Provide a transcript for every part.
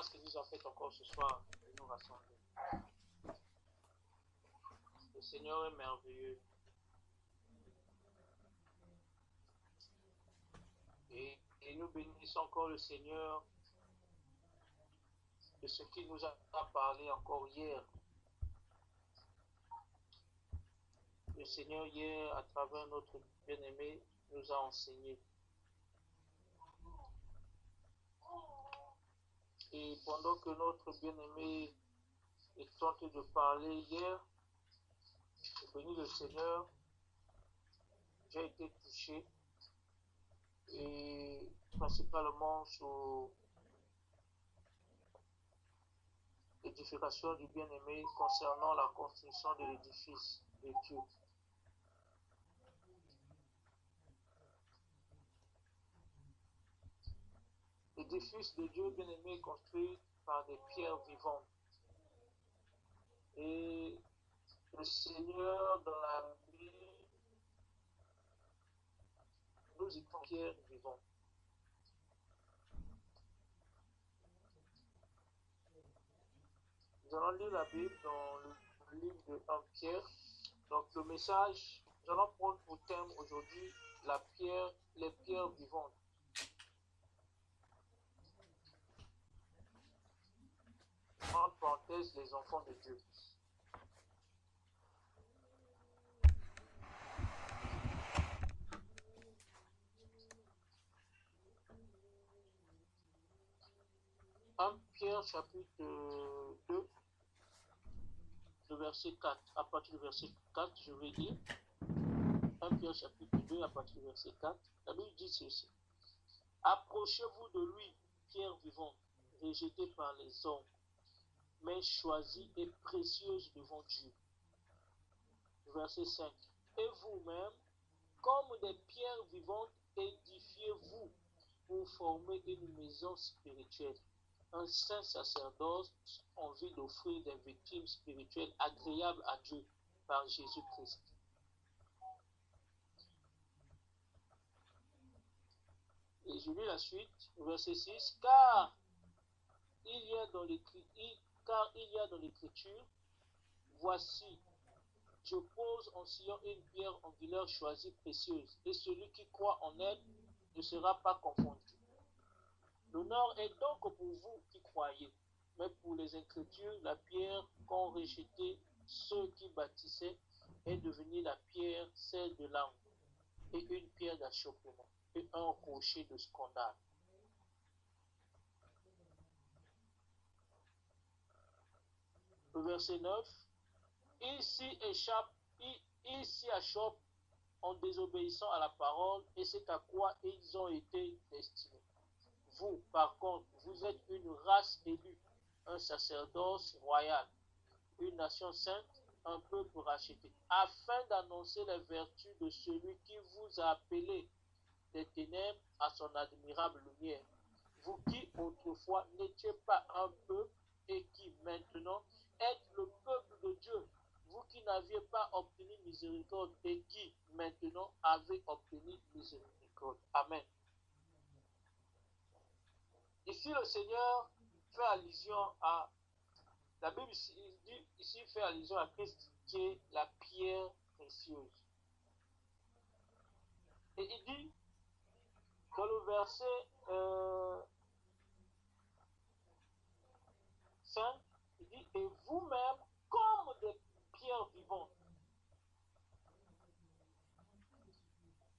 grâce qu'il nous a fait encore ce soir de nous rassembler. Le Seigneur est merveilleux. Et nous bénissons encore le Seigneur de ce qu'il nous a parlé encore hier. Le Seigneur hier, à travers notre bien-aimé, nous a enseigné. Et pendant que notre bien-aimé est tenté de parler hier, je bénis le Seigneur, j'ai été touché, et principalement sur l'édification du bien-aimé concernant la construction de l'édifice de Dieu. L'édifice de Dieu bien-aimé est construit par des pierres vivantes. Et le Seigneur, dans la Bible, nous étions pierres vivantes. Nous allons lire la Bible dans le livre de 1 Pierre. Donc le message, nous allons prendre pour thème aujourd'hui les pierres vivantes. En parenthèse, les enfants de Dieu. Pierre chapitre 2, le verset 4. À partir du verset 4, je vais lire. 1 Pierre chapitre 2, à partir du verset 4. La Bible dit ceci. Approchez-vous de lui, pierre vivante, rejetée par les hommes, mais choisie et précieuse devant Dieu. Verset 5. Et vous-même, comme des pierres vivantes, édifiez-vous pour former une maison spirituelle, un saint sacerdoce en vue d'offrir des victimes spirituelles agréables à Dieu par Jésus-Christ. Et je lis la suite, verset 6. Car il y a dans l'Écriture, voici, je pose en Sion une pierre angulaire choisie précieuse, et celui qui croit en elle ne sera pas confondu. L'honneur est donc pour vous qui croyez, mais pour les incrédules, la pierre qu'ont rejeté ceux qui bâtissaient est devenue la pierre, celle de l'angle, et une pierre d'achoppement, et un rocher de scandale. Le verset 9. Ils s'y achoppent en désobéissant à la parole, et c'est à quoi ils ont été destinés. Vous, par contre, vous êtes une race élue, un sacerdoce royal, une nation sainte, un peuple racheté, afin d'annoncer les vertus de celui qui vous a appelé des ténèbres à son admirable lumière. Vous qui autrefois n'étiez pas un peuple et qui maintenant êtes le peuple de Dieu. Vous qui n'aviez pas obtenu miséricorde et qui maintenant avez obtenu miséricorde. Amen. Ici, le Seigneur fait allusion à, la Bible ici fait allusion à Christ qui est la pierre précieuse. Et il dit, dans le verset 5, il dit, et vous-même, comme des pierres vivantes.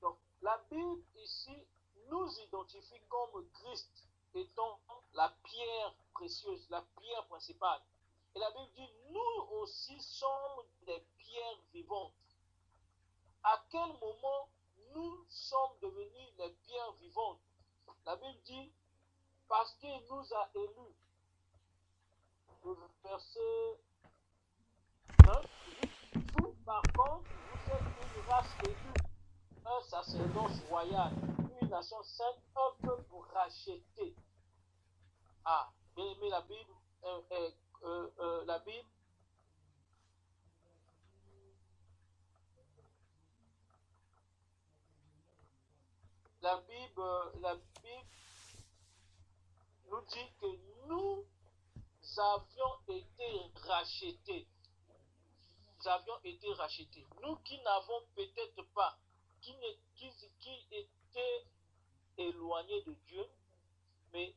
Donc, la Bible ici nous identifie comme Christ étant la pierre précieuse, la pierre principale. Et la Bible dit, nous aussi sommes des pierres vivantes. À quel moment nous sommes devenus les pierres vivantes? La Bible dit, parce qu'il nous a élus. Le verset 9, vous, par contre, vous êtes une race élue, un sacerdoce royal, une nation sainte, un peuple racheté. Ah, bien aimé, la Bible, la Bible nous dit que nous avions été rachetés. Nous avions été rachetés. Nous qui n'avons peut-être pas, qui étaient éloignés de Dieu, mais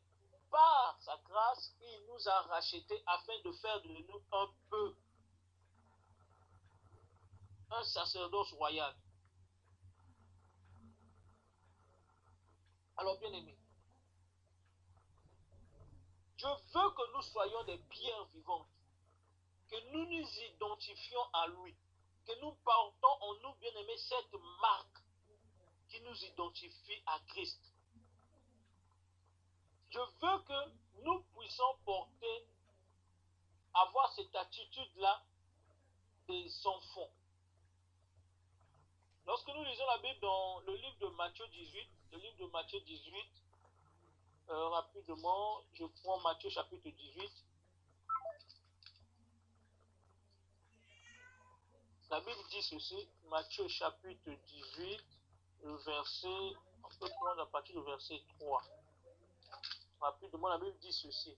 par sa grâce, il nous a rachetés afin de faire de nous un peuple, un sacerdoce royal. Alors, bien aimés, Dieu veut que nous soyons des pierres vivantes, que nous nous identifions à lui, que nous portons en nous, bien aimés, cette marque qui nous identifie à Christ. Je veux que nous puissions porter, avoir cette attitude-là des enfants. Lorsque nous lisons la Bible dans le livre de Matthieu 18, rapidement, je prends Matthieu chapitre 18. La Bible dit ceci, Matthieu chapitre 18, le verset, on peut prendre à partir du verset 3. Rapidement, la Bible dit ceci.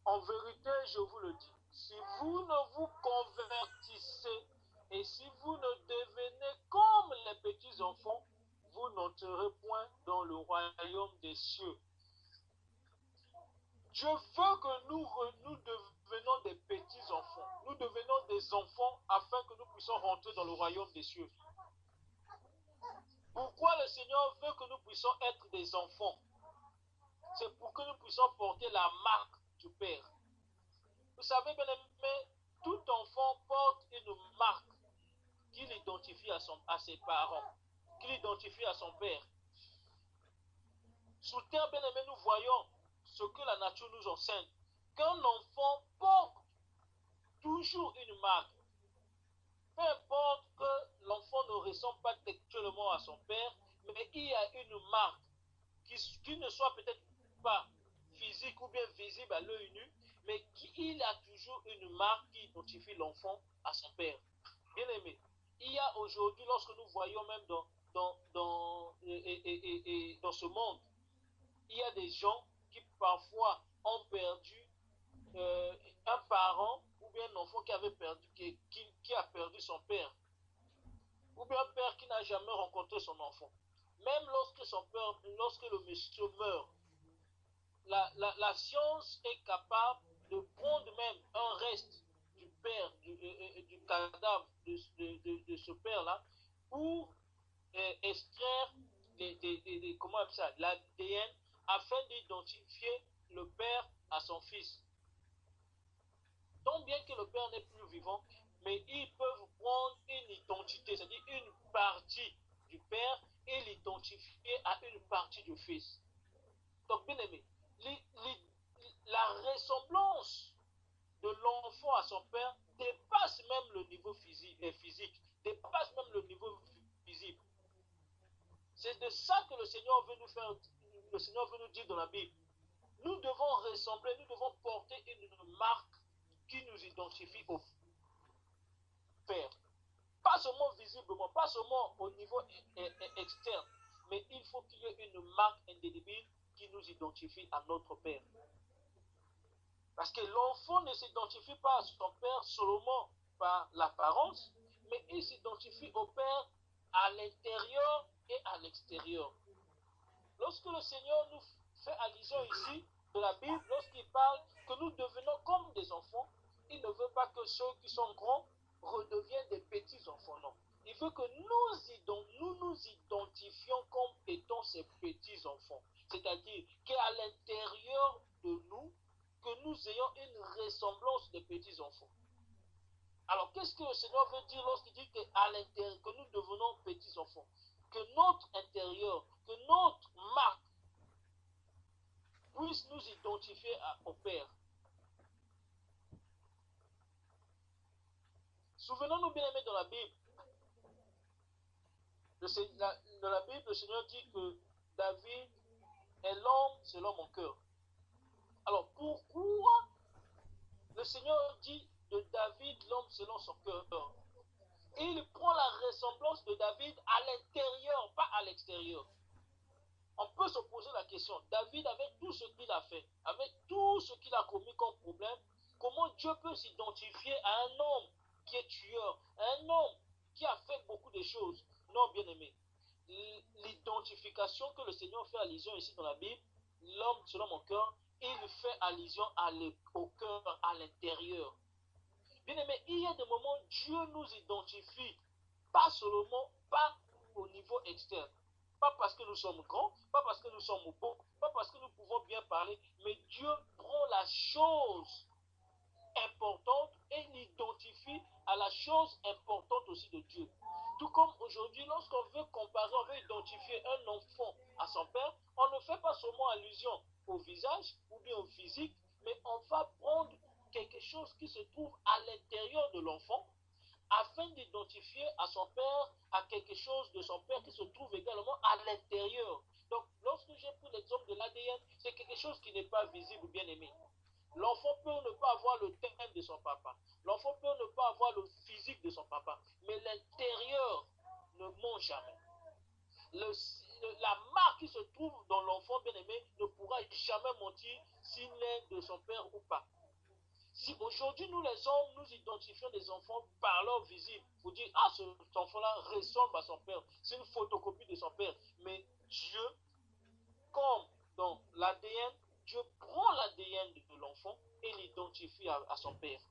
En vérité, je vous le dis, si vous ne vous convertissez et si vous ne devenez comme les petits enfants, vous n'entrerez point dans le royaume des cieux. Je veux que nous devenions des petits enfants. Nous devenons des enfants afin que nous puissions rentrer dans le royaume des cieux. Pourquoi le Seigneur veut que nous puissions être des enfants? C'est pour que nous puissions porter la marque du Père. Vous savez, bien aimé, tout enfant porte une marque qui l'identifie à ses parents, qui l'identifie à son père. Sous terre, bien aimé, nous voyons ce que la nature nous enseigne. Qu'un enfant porte toujours une marque. Peu importe que l'enfant ne ressemble pas textuellement à son père, mais il y a une marque qui ne soit peut-être pas physique ou bien visible à l'œil nu, mais il a toujours une marque qui identifie l'enfant à son père. Bien aimé, il y a aujourd'hui, lorsque nous voyons même dans ce monde, il y a des gens qui parfois ont perdu un parent ou bien un enfant qui a perdu son père, ou bien un père qui n'a jamais rencontré son enfant. Même lorsque le monsieur meurt, la science est capable de prendre même un reste du père, du cadavre de ce père-là, pour extraire l'ADN afin d'identifier le père à son fils. Tant bien que le père n'est plus vivant, mais ils peuvent prendre une identité, c'est-à-dire une partie du père et l'identifier à une partie du fils. Donc, bien aimé, la ressemblance de l'enfant à son père dépasse même le niveau physique, dépasse même le niveau visible. C'est de ça que le Seigneur veut nous dire dans la Bible. Nous devons ressembler, nous devons porter une marque qui nous identifie au Père. Pas seulement visiblement, pas seulement au niveau externe, mais il faut qu'il y ait une marque indélébile qui nous identifie à notre Père. Parce que l'enfant ne s'identifie pas à son Père seulement par l'apparence, mais il s'identifie au Père à l'intérieur et à l'extérieur. Lorsque le Seigneur nous fait allusion ici de la Bible, lorsqu'il parle que nous devenons comme des enfants, il ne veut pas que ceux qui sont grands redeviennent des petits enfants, non. Il veut que nous nous identifions comme étant ces petits enfants. C'est-à-dire qu'à l'intérieur de nous, que nous ayons une ressemblance des petits enfants. Alors, qu'est-ce que le Seigneur veut dire lorsqu'il dit qu'à l'intérieur, que nous devenons petits enfants? Que notre intérieur, que notre marque puisse nous identifier au Père. Souvenons-nous bien aimés dans la Bible. Dans la Bible, le Seigneur dit que David est l'homme selon mon cœur. Alors, pourquoi le Seigneur dit de David l'homme selon son cœur? Et il prend la ressemblance de David à l'intérieur, pas à l'extérieur. On peut se poser la question, David, avec tout ce qu'il a fait, avec tout ce qu'il a commis comme problème, allusion ici dans la Bible, l'homme selon mon cœur, il fait allusion au cœur, à l'intérieur. Bien aimé, il y a des moments où Dieu nous identifie, pas seulement, pas au niveau externe. Pas parce que nous sommes grands, pas parce que nous sommes beaux, pas parce que nous pouvons bien parler, mais Dieu prend la chose importante et l'identifie à la chose importante aussi de Dieu. Tout comme aujourd'hui, lorsqu'on veut comparer, on veut identifier un enfant à son père, on ne fait pas seulement allusion au visage ou bien au physique, mais on va prendre quelque chose qui se trouve à l'intérieur de l'enfant afin d'identifier à son père, à quelque chose de son père qui se trouve également à l'intérieur. Donc, lorsque j'ai pris l'exemple de l'ADN, c'est quelque chose qui n'est pas visible, bien aimé. L'enfant peut ne pas avoir le thème de son papa. L'enfant peut ne pas avoir le physique de son papa. Mais l'intérieur ne ment jamais. La marque qui se trouve dans l'enfant bien-aimé ne pourra jamais mentir s'il est de son père ou pas. Si aujourd'hui nous les hommes, nous identifions des enfants par leur visible, vous dites, ah, cet enfant-là ressemble à son père, c'est une photocopie de son père. Mais Dieu, comme dans l'ADN, Dieu prend l'ADN de l'enfant et l'identifie à son père.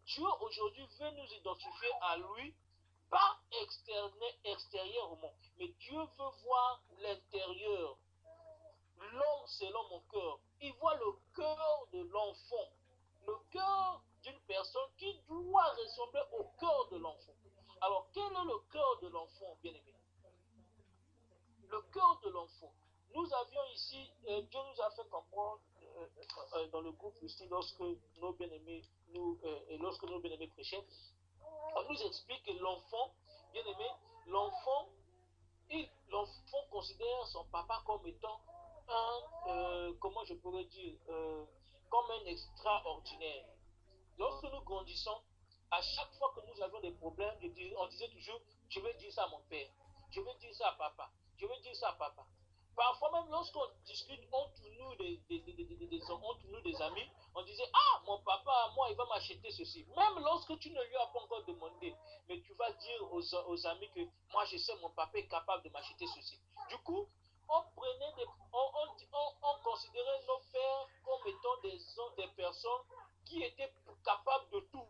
Dieu aujourd'hui veut nous identifier à lui, pas extérieurement, mais Dieu veut voir l'intérieur. L'homme selon mon cœur, il voit le cœur de l'enfant, le cœur d'une personne qui doit ressembler au cœur de l'enfant. Alors, quel est le cœur de l'enfant, bien-aimé? Le cœur de l'enfant. Nous avions ici, Dieu nous a fait comprendre dans le groupe ici, lorsque nos bien-aimés prêchaient, on nous explique que l'enfant, bien-aimé, l'enfant considère son papa comme étant comment je pourrais dire, comme un extraordinaire. Lorsque nous grandissons, à chaque fois que nous avions des problèmes, on disait toujours, je vais dire ça à mon père, je vais dire ça à papa, je vais dire ça à papa. Parfois même lorsqu'on discute entre nous des amis, on disait, ah, mon papa, moi, il va m'acheter ceci. Même lorsque tu ne lui as pas encore demandé, mais tu vas dire aux amis que moi, je sais, mon papa est capable de m'acheter ceci. Du coup, on considérait nos pères comme étant des personnes qui étaient capables de tout.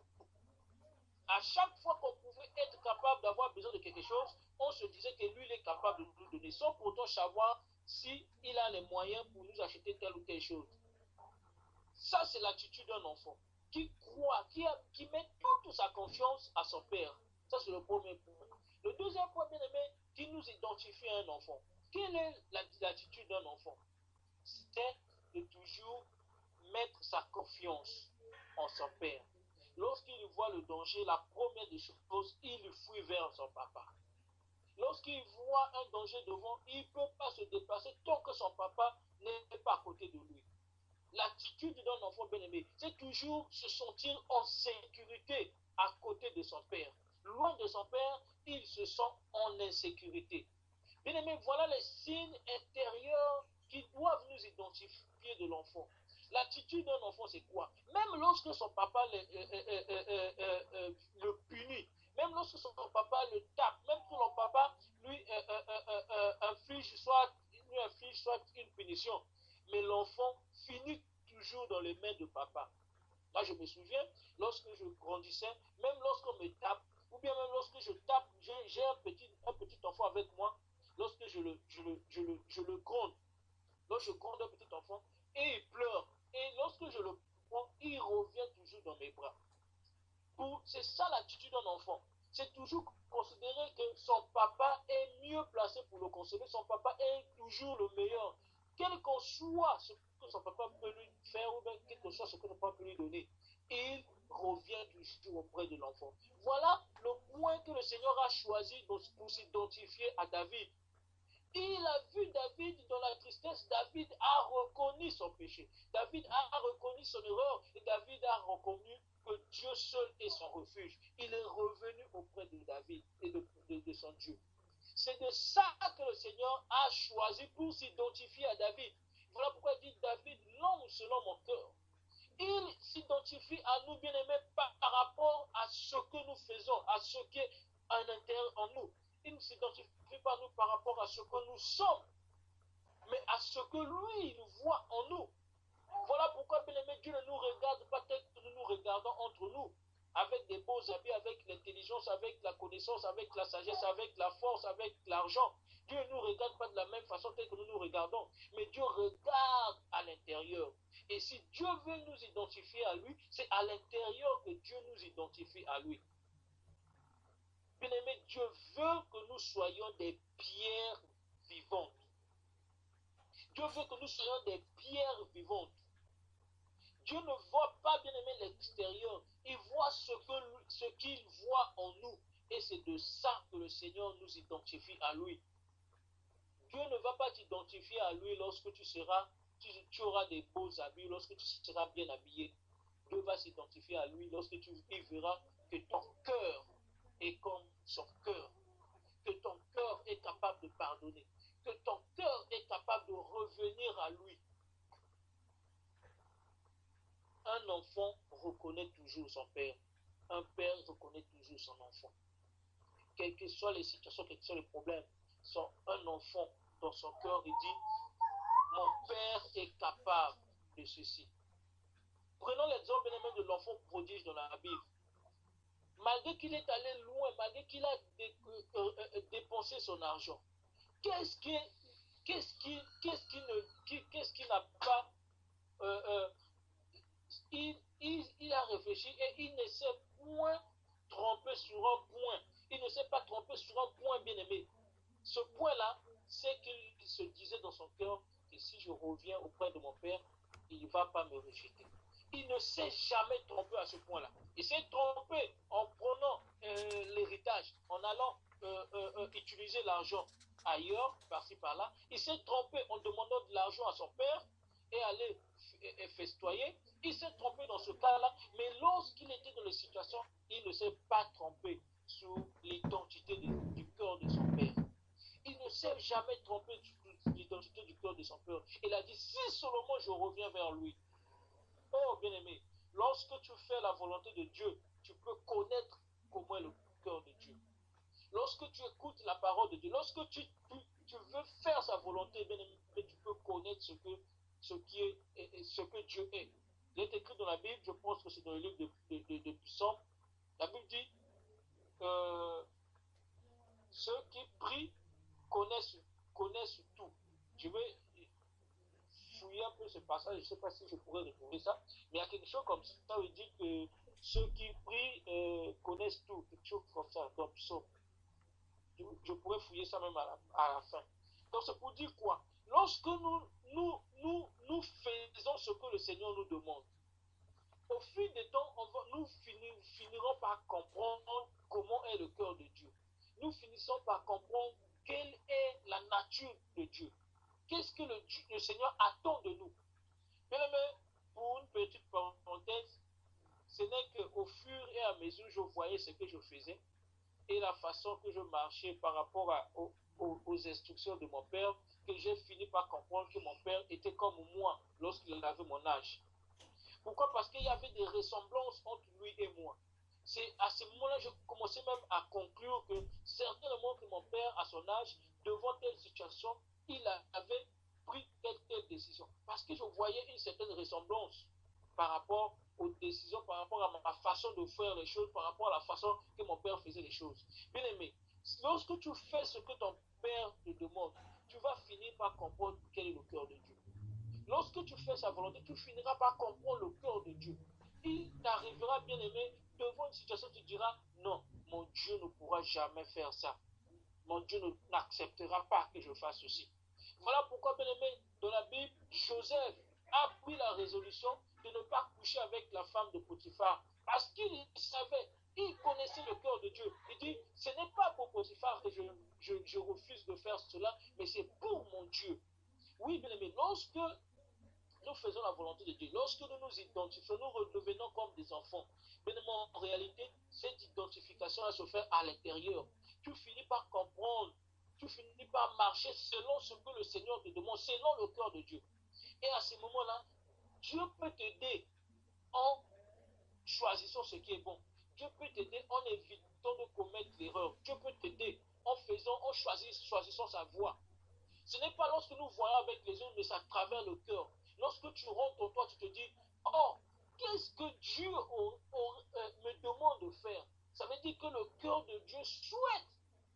À chaque fois qu'on pouvait être capable d'avoir besoin de quelque chose, on se disait que lui, il est capable de nous donner, sans pourtant savoir s'il a les moyens pour nous acheter telle ou telle chose. Ça, c'est l'attitude d'un enfant qui croit, qui met toute sa confiance à son père. Ça, c'est le premier point. Le deuxième point, bien aimé, qui nous identifie à un enfant. Quelle est l'attitude d'un enfant? C'est de toujours mettre sa confiance en son père. Lorsqu'il voit le danger, la première des choses, il fuit vers son papa. Lorsqu'il voit un danger devant, il ne peut pas se déplacer tant que son papa n'est pas à côté de lui. L'attitude d'un enfant bien-aimé, c'est toujours se sentir en sécurité à côté de son père. Loin de son père, il se sent en insécurité. Bien-aimé, voilà les signes intérieurs qui doivent nous identifier de l'enfant. L'attitude d'un enfant, c'est quoi? Même lorsque son papa le punit, même lorsque son papa le tape, même que son papa lui inflige soit une punition, mais l'enfant finit toujours dans les mains de papa. Moi, je me souviens, lorsque je grandissais, même lorsqu'on me tape, ou bien même lorsque je tape, j'ai un petit enfant avec moi, lorsque je le gronde, lorsque je gronde un petit enfant, et il pleure, et lorsque je le prends, il revient toujours dans mes bras. C'est ça l'attitude d'un enfant. C'est toujours considérer que son papa est mieux placé pour le consoler, son papa est toujours le meilleur. Quel que soit ce que son papa peut lui faire, ou bien quel que soit ce que son papa peut lui donner, il revient toujours auprès de l'enfant. Voilà le point que le Seigneur a choisi pour s'identifier à David. Il a vu David dans la tristesse. David a reconnu son péché. David a reconnu son erreur. Et David a reconnu que Dieu seul est son refuge. Il est revenu auprès de David et de son Dieu. C'est de ça que le Seigneur a choisi pour s'identifier à David. Voilà pourquoi il dit David, l'homme selon mon cœur. Il s'identifie à nous, bien-aimés, par rapport à ce que nous faisons, à ce qui est à l'intérieur en nous. Il ne s'identifie pas à nous par rapport à ce que nous sommes. Mais ce que lui, il voit en nous. Voilà pourquoi, bien aimé, Dieu ne nous regarde pas tel que nous nous regardons entre nous, avec des beaux habits, avec l'intelligence, avec la connaissance, avec la sagesse, avec la force, avec l'argent. Dieu ne nous regarde pas de la même façon telle que nous nous regardons, mais Dieu regarde à l'intérieur. Et si Dieu veut nous identifier à lui, c'est à l'intérieur que Dieu nous identifie à lui. Bien aimé, Dieu veut que nous soyons des pierres vivantes. Dieu veut que nous soyons des pierres vivantes. Dieu ne voit pas, bien aimé, l'extérieur. Il voit ce qu'il voit en nous. Et c'est de ça que le Seigneur nous identifie à lui. Dieu ne va pas t'identifier à lui lorsque tu auras des beaux habits, lorsque tu seras bien habillé. Dieu va s'identifier à lui lorsque il verra que ton cœur est comme son cœur. Que ton cœur est capable de pardonner. Que ton cœur est capable de revenir à lui. Un enfant reconnaît toujours son père. Un père reconnaît toujours son enfant. Quelles que soient les situations, quels que soient les problèmes, un enfant dans son cœur, il dit, mon père est capable de ceci. Prenons l'exemple bien aimé de l'enfant prodige dans la Bible. Malgré qu'il est allé loin, malgré qu'il a dépensé son argent, qu'est-ce qu'il n'a pas il a réfléchi et il ne s'est point trompé sur un point. Il ne s'est pas trompé sur un point bien aimé. Ce point-là, c'est qu'il se disait dans son cœur que si je reviens auprès de mon père, il ne va pas me rejeter. Il ne s'est jamais trompé à ce point-là. Il s'est trompé en prenant l'héritage, en allant utiliser l'argent ailleurs, par-ci, par-là. Il s'est trompé en demandant de l'argent à son père et aller festoyer. Il s'est trompé dans ce cas-là, mais lorsqu'il était dans les situations, il ne s'est pas trompé sur l'identité du cœur de son père. Il ne s'est jamais trompé sur l'identité du cœur de son père. Il a dit, si seulement je reviens vers lui. Oh, bien-aimé, lorsque tu fais la volonté de Dieu, tu peux connaître comment est le cœur de Dieu. Lorsque tu écoutes la parole de Dieu, lorsque tu veux faire sa volonté, bien-aimé, tu peux connaître ce que Dieu est. Il est écrit dans la Bible, je pense que c'est dans le livre de Psaume, la Bible dit, ceux qui prient connaissent tout. Je vais fouiller un peu ce passage, je ne sais pas si je pourrais retrouver ça, mais il y a quelque chose comme ça, il dit que ceux qui prient connaissent tout, quelque chose comme ça, dans Psaume. Je pourrais fouiller ça même à la fin. Donc c'est pour dire quoi? Lorsque nous faisons ce que le Seigneur nous demande, au fil du temps, nous finirons par comprendre comment est le cœur de Dieu. Nous finissons par comprendre quelle est la nature de Dieu. Qu'est-ce que le Seigneur attend de nous? Bien aimé, pour une petite parenthèse, ce n'est qu'au fur et à mesure je voyais ce que je faisais et la façon que je marchais par rapport aux instructions de mon père, que j'ai fini par comprendre que mon père était comme moi lorsqu'il avait mon âge. Pourquoi? Parce qu'il y avait des ressemblances entre lui et moi. C'est à ce moment-là, je commençais même à conclure que certainement que mon père, à son âge, devant telle situation, il avait pris telle décision. Parce que je voyais une certaine ressemblance par rapport aux décisions, par rapport à ma façon de faire les choses, par rapport à la façon que mon père faisait les choses. Bien aimé, lorsque tu fais ce que ton père te demande, tu vas finir par comprendre quel est le cœur de Dieu. Lorsque tu fais sa volonté, tu finiras par comprendre le cœur de Dieu. Il t'arrivera, bien aimé, devant une situation, tu diras, non, mon Dieu ne pourra jamais faire ça. Mon Dieu n'acceptera pas que je fasse ceci. Voilà pourquoi, bien aimé, dans la Bible, Joseph a pris la résolution de ne pas coucher avec la femme de Potiphar. Parce qu'il savait, il connaissait le cœur de Dieu. Il dit, ce n'est pas pour Potiphar que je refuse de faire cela, mais c'est pour mon Dieu. Oui, bien aimé, lorsque nous faisons la volonté de Dieu, lorsque nous nous identifions, nous redevenons comme des enfants. Mais en réalité, cette identification se fait à l'intérieur. Tu finis par comprendre, tu finis par marcher selon ce que le Seigneur te demande, selon le cœur de Dieu. Et à ce moment-là, Dieu peut t'aider en choisissant ce qui est bon. Dieu peut t'aider en évitant de commettre l'erreur. Dieu peut t'aider en choisissant sa voie. Ce n'est pas lorsque nous voyons avec les yeux, mais ça travers le cœur. Lorsque tu rentres en toi, tu te dis, oh, qu'est-ce que Dieu me demande de faire? Ça veut dire que le cœur de Dieu souhaite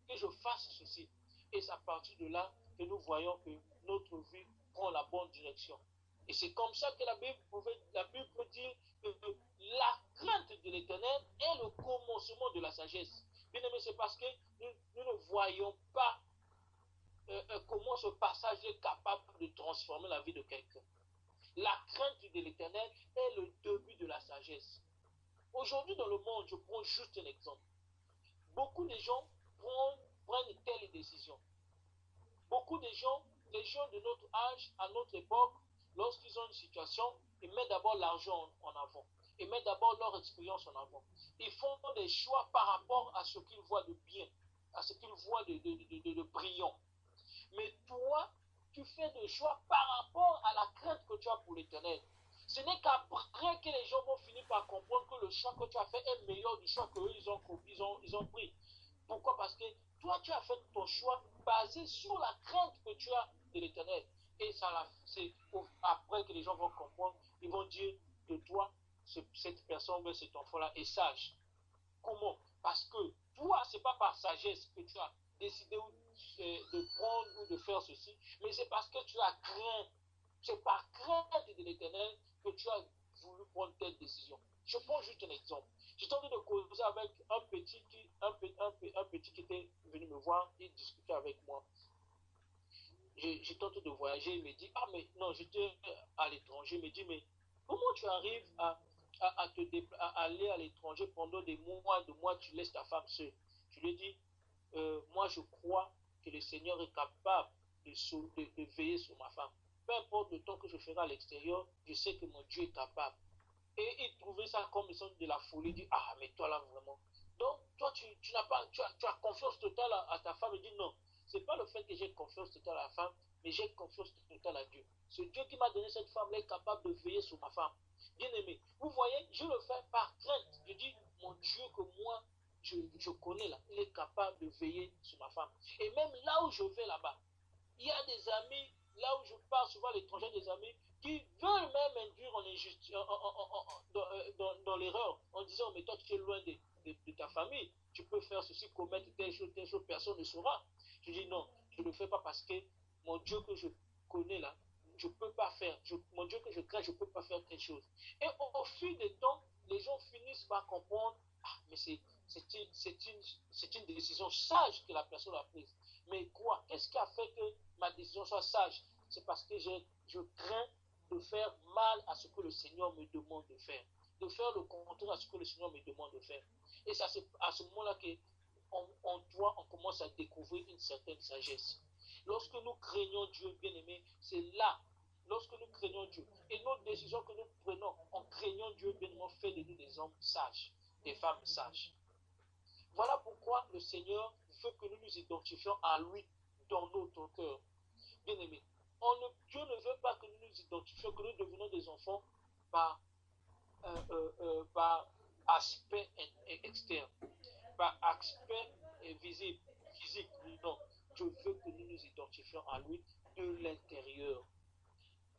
que je fasse ceci. Et c'est à partir de là que nous voyons que notre vie prend la bonne direction. Et c'est comme ça que la Bible peut dire que la crainte de l'Éternel est le commencement de la sagesse. Bien aimé, c'est parce que nous ne voyons pas comment ce passage est capable de transformer la vie de quelqu'un. La crainte de l'Éternel est le début de la sagesse. Aujourd'hui dans le monde, je prends juste un exemple. Beaucoup de gens prennent telle décision. Beaucoup de gens, les gens de notre âge, à notre époque, lorsqu'ils ont une situation, ils mettent d'abord l'argent en avant. Ils mettent d'abord leur expérience en avant. Ils font des choix par rapport à ce qu'ils voient de bien, à ce qu'ils voient de brillant. Mais toi, tu fais des choix par rapport à la crainte que tu as pour l'Éternel. Ce n'est qu'après que les gens vont finir par comprendre que le choix que tu as fait est meilleur du choix qu'eux ils ont pris. Pourquoi? Parce que toi, tu as fait ton choix basé sur la crainte que tu as de l'Éternel. Et c'est après que les gens vont comprendre, ils vont dire de toi, cette personne, cet enfant-là est sage. Comment? Parce que toi, ce n'est pas par sagesse que tu as décidé de prendre ou de faire ceci, mais c'est parce que tu as craint. C'est par crainte de l'Éternel que tu as voulu prendre telle décision. Je prends juste un exemple. J'étais en train de causer avec un petit qui était venu me voir, il discutait avec moi. J'étais en train de voyager, il me dit, ah mais non, j'étais à l'étranger, il me dit, mais comment tu arrives à aller à l'étranger pendant des mois, tu laisses ta femme seule? Je lui ai dit, moi je crois que le Seigneur est capable de veiller sur ma femme. Peu importe le temps que je ferai à l'extérieur, je sais que mon Dieu est capable. Et il trouvait ça comme de la folie, il dit, ah mais toi là vraiment. Donc toi tu as confiance totale à ta femme. Il dit non, c'est pas le fait que j'ai confiance totale à la femme, mais j'ai confiance totale à Dieu. Ce Dieu qui m'a donné cette femme-là est capable de veiller sur ma femme. Bien aimé, vous voyez, je le fais par crainte. Je dis, mon Dieu que moi, je connais là, il est capable de veiller sur ma femme. Et même là où je vais là-bas, il y a des amis, là où je pars souvent à l'étranger, des amis qui veulent même induire en injustice, dans l'erreur, en disant, mais toi tu es loin de ta famille, tu peux faire ceci, commettre telle chose, personne ne saura. Je dis non, je ne le fais pas parce que mon Dieu que je connais là, je ne peux pas faire, mon Dieu que je crains, je ne peux pas faire telle chose. Et au fil du temps, les gens finissent par comprendre, ah, mais c'est une décision sage que la personne a prise. Mais quoi? Qu'est-ce qui a fait que ma décision soit sage? C'est parce que je crains de faire mal à ce que le Seigneur me demande de faire. De faire le contraire à ce que le Seigneur me demande de faire. Et ça, c'est à ce moment-là on commence à découvrir une certaine sagesse. Lorsque nous craignons Dieu, bien-aimé, c'est là, lorsque nous craignons Dieu, et nos décisions que nous prenons en craignant Dieu, bien-aimé, fait de nous des hommes sages, des femmes sages. Voilà pourquoi le Seigneur veut que nous nous identifions à lui dans notre cœur. Bien-aimé, Dieu ne veut pas que nous nous identifions, que nous devenons des enfants par, par aspect externe, par aspect visible, physique. Non, Dieu veut que nous nous identifions à lui de l'intérieur.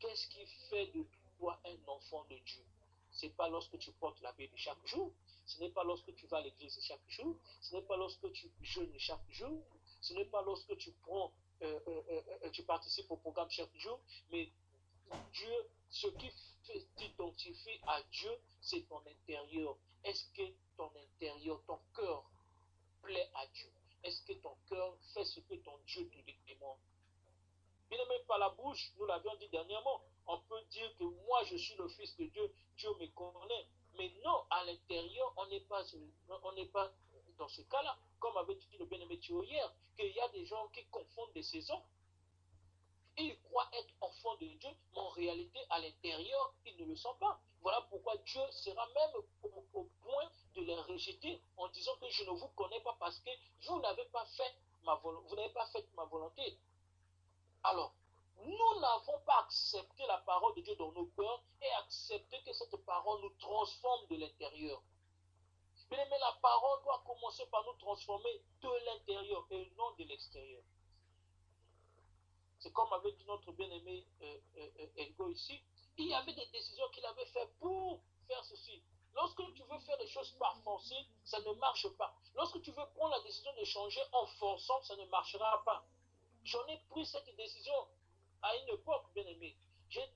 Qu'est-ce qui fait de toi un enfant de Dieu? Ce n'est pas lorsque tu portes la Bible chaque jour, ce n'est pas lorsque tu vas à l'église chaque jour, ce n'est pas lorsque tu jeûnes chaque jour, ce n'est pas lorsque tu participes au programme chaque jour, mais Dieu, ce qui t'identifie à Dieu, c'est ton intérieur. Est-ce que ton intérieur, ton cœur plaît à Dieu? Est-ce que ton cœur fait ce que ton Dieu te demande? Bien aimé, par la bouche, nous l'avions dit dernièrement, on peut dire que moi je suis le fils de Dieu, Dieu me connaît. Mais non, à l'intérieur, on n'est pas dans ce cas-là. Comme avait dit le bien-aimé Thio hier, qu'il y a des gens qui confondent des saisons. Ils croient être enfants de Dieu, mais en réalité, à l'intérieur, ils ne le sont pas. Voilà pourquoi Dieu sera même au point de les rejeter en disant que je ne vous connais pas parce que vous n'avez pas fait ma volonté. Alors, nous n'avons pas accepté la parole de Dieu dans nos cœurs et accepté que cette parole nous transforme de l'intérieur. Mais la parole doit commencer par nous transformer de l'intérieur et non de l'extérieur. C'est comme avait dit notre bien-aimé Elgo ici, il y avait des décisions qu'il avait faites pour faire ceci. Lorsque tu veux faire les choses par forcer, ça ne marche pas. Lorsque tu veux prendre la décision de changer en forçant, ça ne marchera pas. J'en ai pris cette décision à une époque, bien aimé. J'ai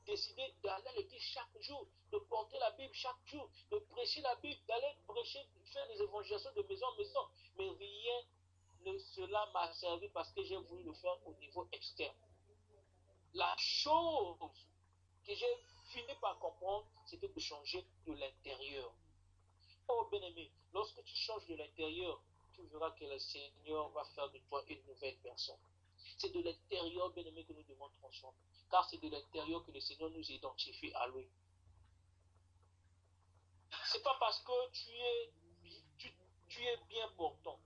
décidé d'aller à l'église chaque jour, de porter la Bible chaque jour, de prêcher la Bible, d'aller prêcher, faire des évangélisations de maison en maison. Mais rien de cela m'a servi parce que j'ai voulu le faire au niveau externe. La chose que j'ai fini par comprendre, c'était de changer de l'intérieur. Oh bien-aimé, lorsque tu changes de l'intérieur, tu verras que le Seigneur va faire de toi une nouvelle personne. C'est de l'intérieur, bien-aimé, que nous devons transformer. Car c'est de l'intérieur que le Seigneur nous identifie à lui. C'est pas parce que tu es bien portant.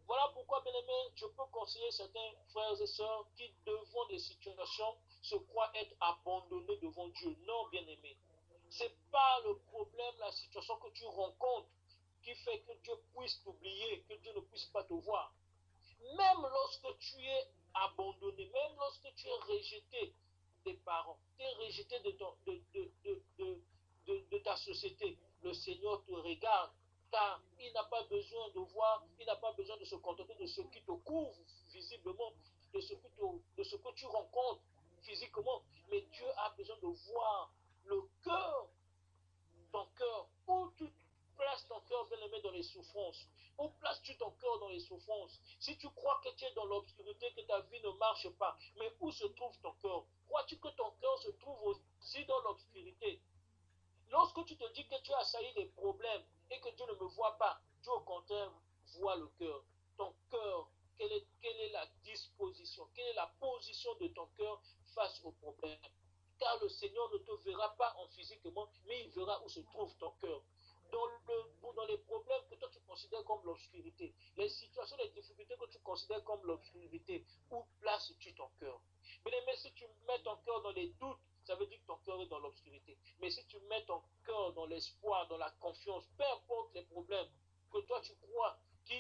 Voilà pourquoi, bien-aimé, je peux conseiller certains frères et sœurs qui, devant des situations, se croient être abandonnés devant Dieu. Non, bien-aimé. Ce n'est pas le problème, la situation que tu rencontres qui fait que Dieu puisse t'oublier, que Dieu ne puisse pas te voir. Même lorsque tu es abandonné, même lorsque tu es rejeté des parents, tu es rejeté de ta société, le Seigneur te regarde, car il n'a pas besoin de voir, il n'a pas besoin de se contenter de ce qui te couvre visiblement, de ce que tu rencontres physiquement, mais Dieu a besoin de voir le cœur, ton cœur, où tu places ton cœur, bien-aimé, dans les souffrances. Où places-tu ton cœur dans les souffrances? Si tu crois que tu es dans l'obscurité, que ta vie ne marche pas, mais où se trouve ton cœur? Crois-tu que ton cœur se trouve aussi dans l'obscurité? Lorsque tu te dis que tu as assailli des problèmes et que Dieu ne me voit pas, Dieu au contraire voit le cœur. Ton cœur, quelle est la disposition, quelle est la position de ton cœur face aux problèmes? Car le Seigneur ne te verra pas en physiquement, mais il verra où se trouve ton cœur. Dans les problèmes que toi tu considères comme l'obscurité, les situations, les difficultés que tu considères comme l'obscurité, où places-tu ton cœur? Mais si tu mets ton cœur dans les doutes, ça veut dire que ton cœur est dans l'obscurité. Mais si tu mets ton cœur dans l'espoir, dans la confiance, peu importe les problèmes que toi tu crois qui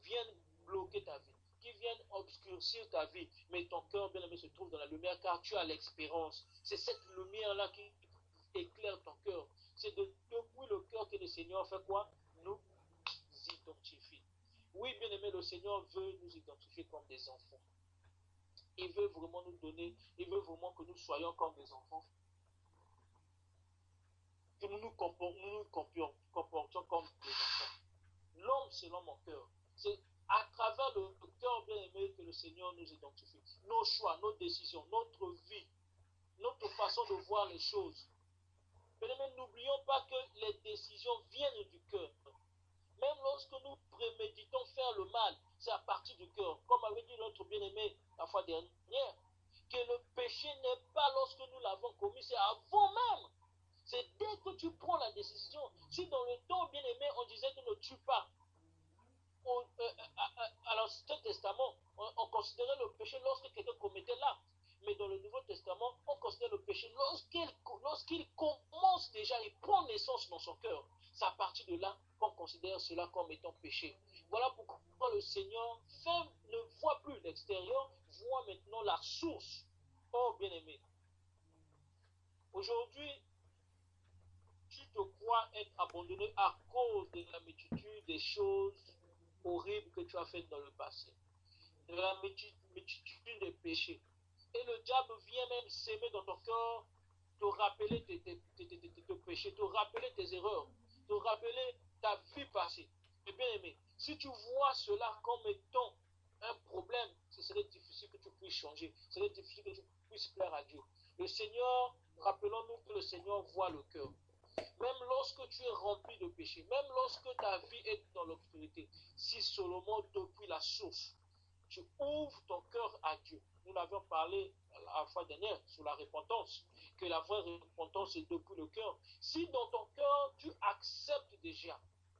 viennent bloquer ta vie, qui viennent obscurcir ta vie, mais ton cœur, bien aimé, se trouve dans la lumière car tu as l'expérience. C'est cette lumière-là qui éclaire ton cœur. C'est depuis le cœur que le Seigneur fait quoi? Nous identifie. Oui, bien aimé, le Seigneur veut nous identifier comme des enfants. Il veut vraiment nous donner, il veut vraiment que nous soyons comme des enfants, que nous nous comportions comme des enfants. L'homme selon mon cœur, c'est à travers le cœur bien aimé que le Seigneur nous identifie. Nos choix, nos décisions, notre vie, notre façon de voir les choses. Mais n'oublions pas que les décisions viennent du cœur. Même lorsque nous préméditons faire le mal, c'est à partir du cœur. Comme avait dit notre bien-aimé la fois dernière, que le péché n'est pas lorsque nous l'avons commis, c'est avant même. C'est dès que tu prends la décision. Si dans le temps bien-aimé, on disait que ne tue pas, à l'Ancien Testament, on considérait le péché lorsque quelqu'un commettait l'acte. Mais dans le Nouveau Testament, on considère le péché lorsqu'il commence déjà, il prend naissance dans son cœur. C'est à partir de là qu'on considère cela comme étant péché. Voilà pourquoi le Seigneur ne voit plus l'extérieur, voit maintenant la source. Oh bien-aimé, aujourd'hui, tu te crois être abandonné à cause de la multitude des choses horribles que tu as faites dans le passé, de la multitude des péchés. Et le diable vient même s'aimer dans ton cœur, te rappeler tes péchés, te rappeler tes erreurs, te rappeler ta vie passée. Mais bien aimé, si tu vois cela comme étant un problème, ce serait difficile que tu puisses changer, ce serait difficile que tu puisses plaire à Dieu. Le Seigneur, rappelons-nous que le Seigneur voit le cœur. Même lorsque tu es rempli de péché, même lorsque ta vie est dans l'obscurité, si seulement depuis la source, tu ouvres ton cœur à Dieu. Nous l'avions parlé la fois dernière sur la repentance, que la vraie repentance est depuis le cœur. Si dans ton cœur, tu acceptes déjà,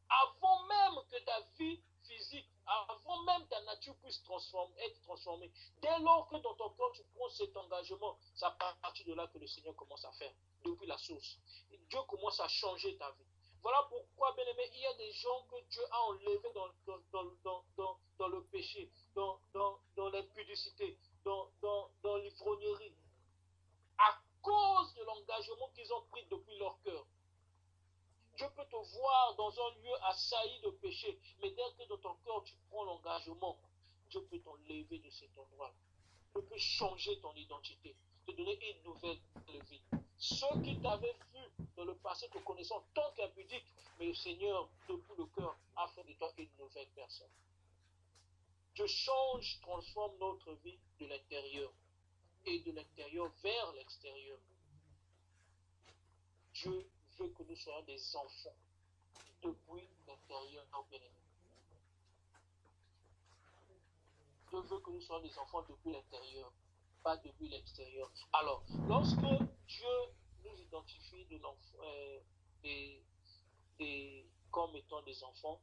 avant même que ta vie physique, avant même ta nature puisse être transformée, dès lors que dans ton cœur, tu prends cet engagement, c'est à partir de là que le Seigneur commence à faire, depuis la source. Et Dieu commence à changer ta vie. Voilà pourquoi, bien aimé, il y a des gens que Dieu a enlevés dans le péché, dans l'impudicité, dans l'ivrognerie, à cause de l'engagement qu'ils ont pris depuis leur cœur. Dieu peut te voir dans un lieu assailli de péché, mais dès que dans ton cœur tu prends l'engagement, Dieu peut t'enlever de cet endroit. Dieu peut changer ton identité, te donner une nouvelle vie. Ceux qui t'avaient vu dans le passé te connaissant tant qu'impudique, mais le Seigneur, depuis le cœur, a fait de toi une nouvelle personne. Dieu change, transforme notre vie de l'intérieur et de l'intérieur vers l'extérieur. Dieu veut que nous soyons des enfants depuis l'intérieur, bien-aimés. Dieu veut que nous soyons des enfants depuis l'intérieur, pas depuis l'extérieur. Alors, lorsque Dieu nous identifie comme étant des enfants,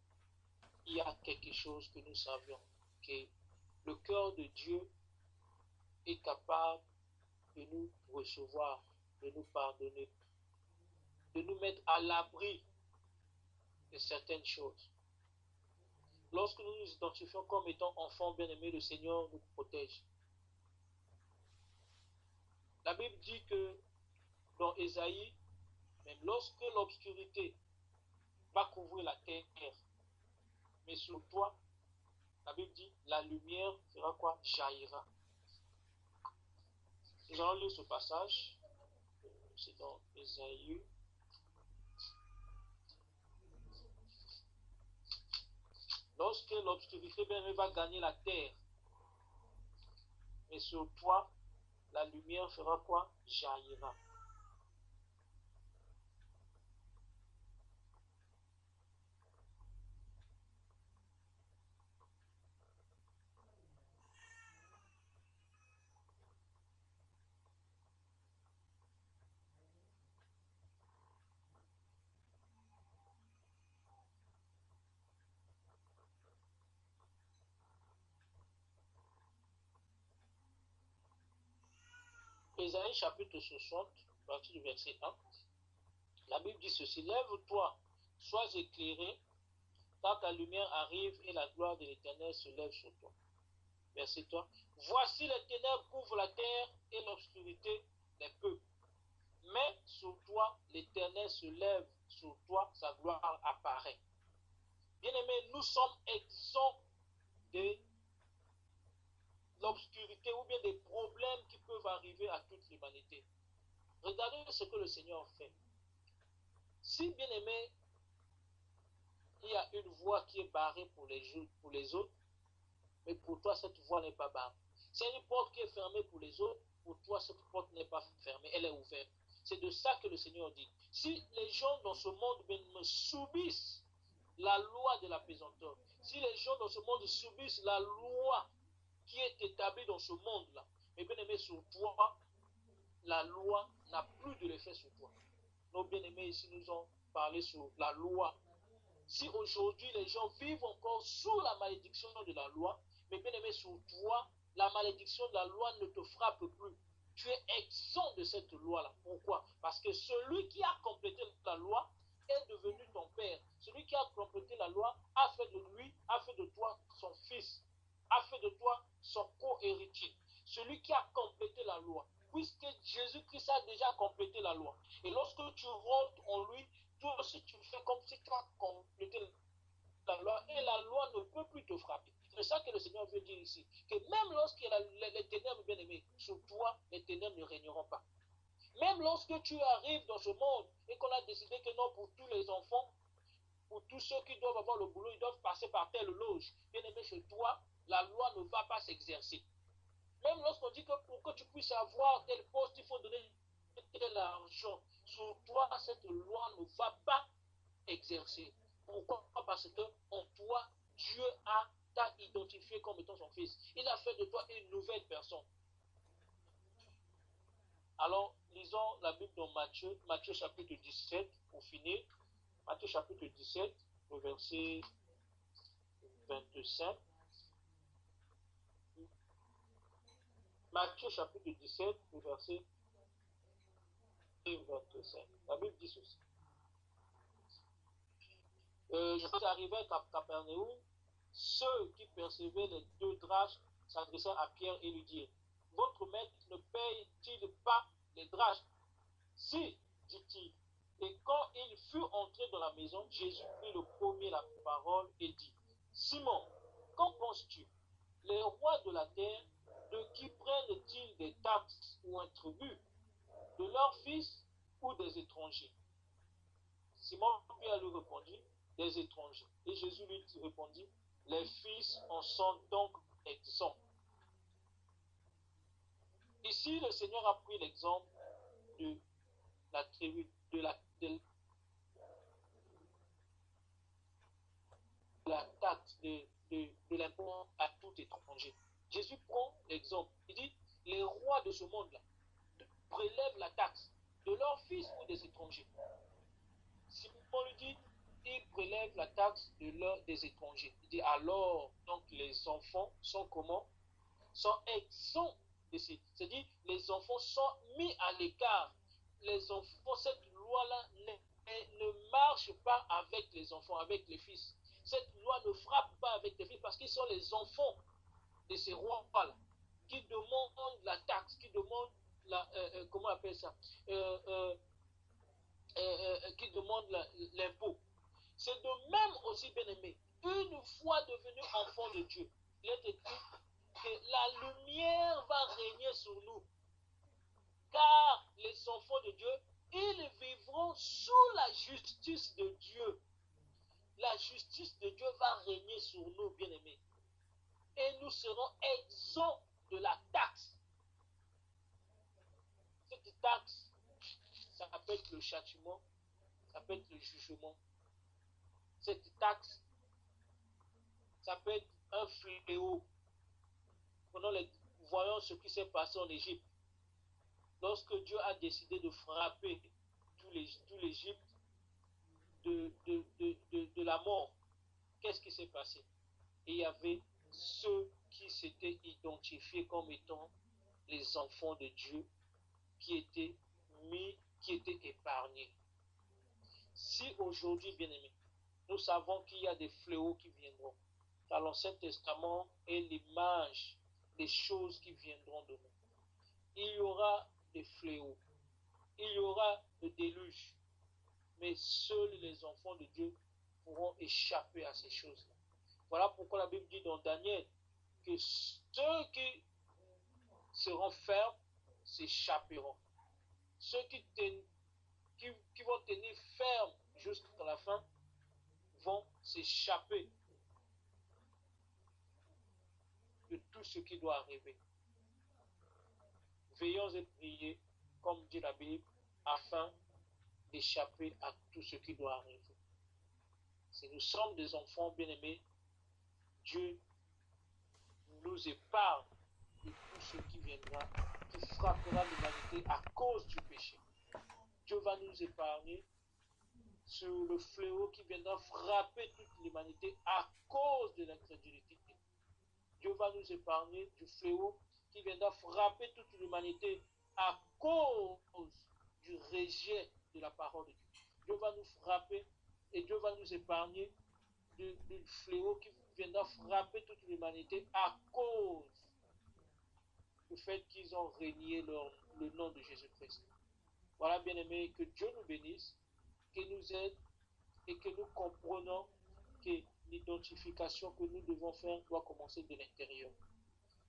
il y a quelque chose que nous savions, que le cœur de Dieu est capable de nous recevoir, de nous pardonner, de nous mettre à l'abri de certaines choses. Lorsque nous nous identifions comme étant enfants bien-aimés, le Seigneur nous protège. La Bible dit que dans Ésaïe, même lorsque l'obscurité va couvrir la terre, mais sur toi, la Bible dit, la lumière fera quoi? Jaillira. Nous allons lire ce passage. C'est dans Ésaïe. Lorsque l'obscurité va gagner la terre, mais sur toi, la lumière fera quoi? Jaillira. Ésaïe chapitre 60, à partir du verset 1, la Bible dit ceci: lève-toi, sois éclairé, car ta lumière arrive et la gloire de l'Éternel se lève sur toi. Verset 3. Voici les ténèbres couvrent la terre et l'obscurité les peuples. Mais sur toi, l'Éternel se lève, sur toi, sa gloire apparaît. Bien-aimés, nous sommes exempts de l'obscurité ou bien des problèmes qui peuvent arriver à toute l'humanité. Regardez ce que le Seigneur fait. Si, bien-aimé, il y a une voie qui est barrée pour les autres, mais pour toi, cette voie n'est pas barrée. C'est une porte qui est fermée pour les autres, pour toi, cette porte n'est pas fermée, elle est ouverte. C'est de ça que le Seigneur dit. Si les gens dans ce monde me subissent la loi de la pesanteur, si les gens dans ce monde subissent la loi qui est établie dans ce monde-là, mais bien aimé, sur toi, la loi n'a plus de l'effet sur toi. Nos bien-aimés ici nous ont parlé sur la loi. Si aujourd'hui les gens vivent encore sous la malédiction de la loi, mais bien aimé, sur toi, la malédiction de la loi ne te frappe plus. Tu es exempt de cette loi-là. Pourquoi? Parce que celui qui a complété la loi est devenu ton père. Celui qui a complété la loi a fait de lui, a fait de toi son fils, a fait de toi son co-héritier. Celui qui a complété la loi, puisque Jésus-Christ a déjà complété la loi. Et lorsque tu rentres en lui, toi aussi tu fais comme si tu as complété la loi et la loi ne peut plus te frapper. C'est ça que le Seigneur veut dire ici. Que même lorsqu'il y a les ténèbres, bien aimés, sur toi, les ténèbres ne régneront pas. Même lorsque tu arrives dans ce monde et qu'on a décidé que non, pour tous les enfants, pour tous ceux qui doivent avoir le boulot, ils doivent passer par telle loge. Bien aimé, chez toi, la loi ne va pas s'exercer. Même lorsqu'on dit que pour que tu puisses avoir tel poste, il faut donner tel argent. Sur toi, cette loi ne va pas exercer. Pourquoi? Parce que en toi, Dieu t'a identifié comme étant son fils. Il a fait de toi une nouvelle personne. Alors, lisons la Bible dans Matthieu chapitre 17, pour finir. Matthieu chapitre 17, le verset 25. Matthieu chapitre 17, le verset 25. La Bible dit ceci. Je arrivé à Capernaum, ceux qui percevaient les 2 drachmes s'adressèrent à Pierre et lui dirent: votre maître ne paye-t-il pas les drachmes? Si, dit-il. Et quand il fut entré dans la maison, Jésus prit le premier la parole et dit, Simon, qu'en penses-tu? Les rois de la terre, de qui prennent-ils des taxes ou un tribut? De leurs fils ou des étrangers? Simon Pierre lui répondit, des étrangers. Et Jésus lui répondit, les fils en sont donc exempts. Ici, le Seigneur a pris l'exemple de la tribu, de la taxe, de l'impôt à tout étranger. Jésus prend l'exemple. Il dit, les rois de ce monde-là prélèvent la taxe de leurs fils ou des étrangers. Simon lui dit, ils prélèvent la taxe des étrangers. Il dit, alors, donc les enfants sont comment? Sont exempts de ces. C'est-à-dire, les enfants sont mis à l'écart. Les enfants, cette loi-là ne marche pas avec les enfants, avec les fils. Cette loi ne frappe pas avec les fils parce qu'ils sont les enfants de ces rois-là qui demandent la taxe, qui demandent comment on appelle ça, qui demandent l'impôt. C'est de même aussi, bien aimé, une fois devenu enfant de Dieu, il est écrit que la lumière va régner sur nous. Car les enfants de Dieu, ils vivront sous la justice de Dieu. La justice de Dieu va régner sur nous, bien-aimés. Et nous serons exempts de la taxe. Cette taxe, ça peut être le châtiment, ça peut être le jugement. Cette taxe, ça peut être un fléau. Voyons ce qui s'est passé en Égypte. Lorsque Dieu a décidé de frapper tout l'Égypte de la mort, qu'est-ce qui s'est passé? Et il y avait ceux qui s'étaient identifiés comme étant les enfants de Dieu qui étaient épargnés. Si aujourd'hui, bien-aimés, nous savons qu'il y a des fléaux qui viendront, car l'Ancien Testament est l'image des choses qui viendront de nous. Il y aura des fléaux, il y aura le déluge, mais seuls les enfants de Dieu pourront échapper à ces choses-là. Voilà pourquoi la Bible dit dans Daniel que ceux qui seront fermes s'échapperont. Ceux qui vont tenir ferme jusqu'à la fin vont s'échapper de tout ce qui doit arriver. Veillons et priez, comme dit la Bible, afin d'échapper à tout ce qui doit arriver. Si nous sommes des enfants bien-aimés, Dieu nous épargne de tout ce qui viendra, qui frappera l'humanité à cause du péché. Dieu va nous épargner sur le fléau qui viendra frapper toute l'humanité à cause de l'incrédulité. Dieu va nous épargner du fléau qui viendra frapper toute l'humanité à cause du rejet de la parole de Dieu. Dieu va nous frapper et Dieu va nous épargner du fléau qui viendra frapper toute l'humanité à cause du fait qu'ils ont renié le nom de Jésus-Christ. Voilà, bien-aimés, que Dieu nous bénisse, qu'il nous aide et que nous comprenons que l'identification que nous devons faire doit commencer de l'intérieur.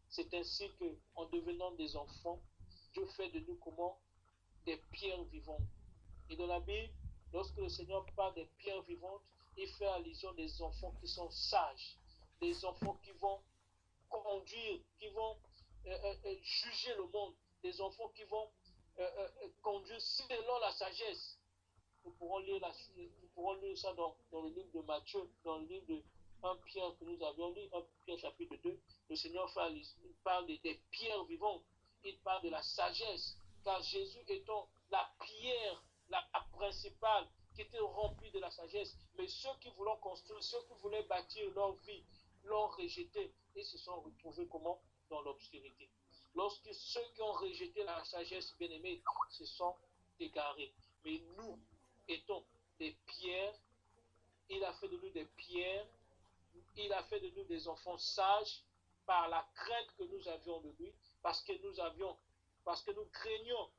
C'est ainsi qu'en devenant des enfants, Dieu fait de nous comment? Des pierres vivantes. Et dans la Bible, lorsque le Seigneur parle des pierres vivantes, il fait allusion des enfants qui sont sages, des enfants qui vont conduire, qui vont juger le monde, des enfants qui vont conduire selon la sagesse. Nous pourrons lire ça dans le livre de Matthieu, dans le livre de 1 Pierre que nous avions lu, 1 Pierre chapitre 2. Le Seigneur parle des pierres vivantes, il parle de la sagesse, car Jésus étant la pierre, la principale, qui était remplie de la sagesse. Mais ceux qui voulaient construire, ceux qui voulaient bâtir leur vie, l'ont rejeté et se sont retrouvés comment? Dans l'obscurité. Lorsque ceux qui ont rejeté la sagesse bien-aimée se sont égarés. Mais nous étant des pierres, il a fait de nous des pierres, il a fait de nous des enfants sages par la crainte que nous avions de lui, parce que nous craignons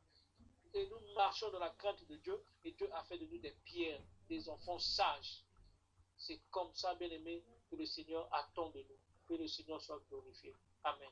et nous marchons dans la crainte de Dieu, et Dieu a fait de nous des pierres, des enfants sages. C'est comme ça, bien-aimés, que le Seigneur attend de nous. Que le Seigneur soit glorifié. Amen.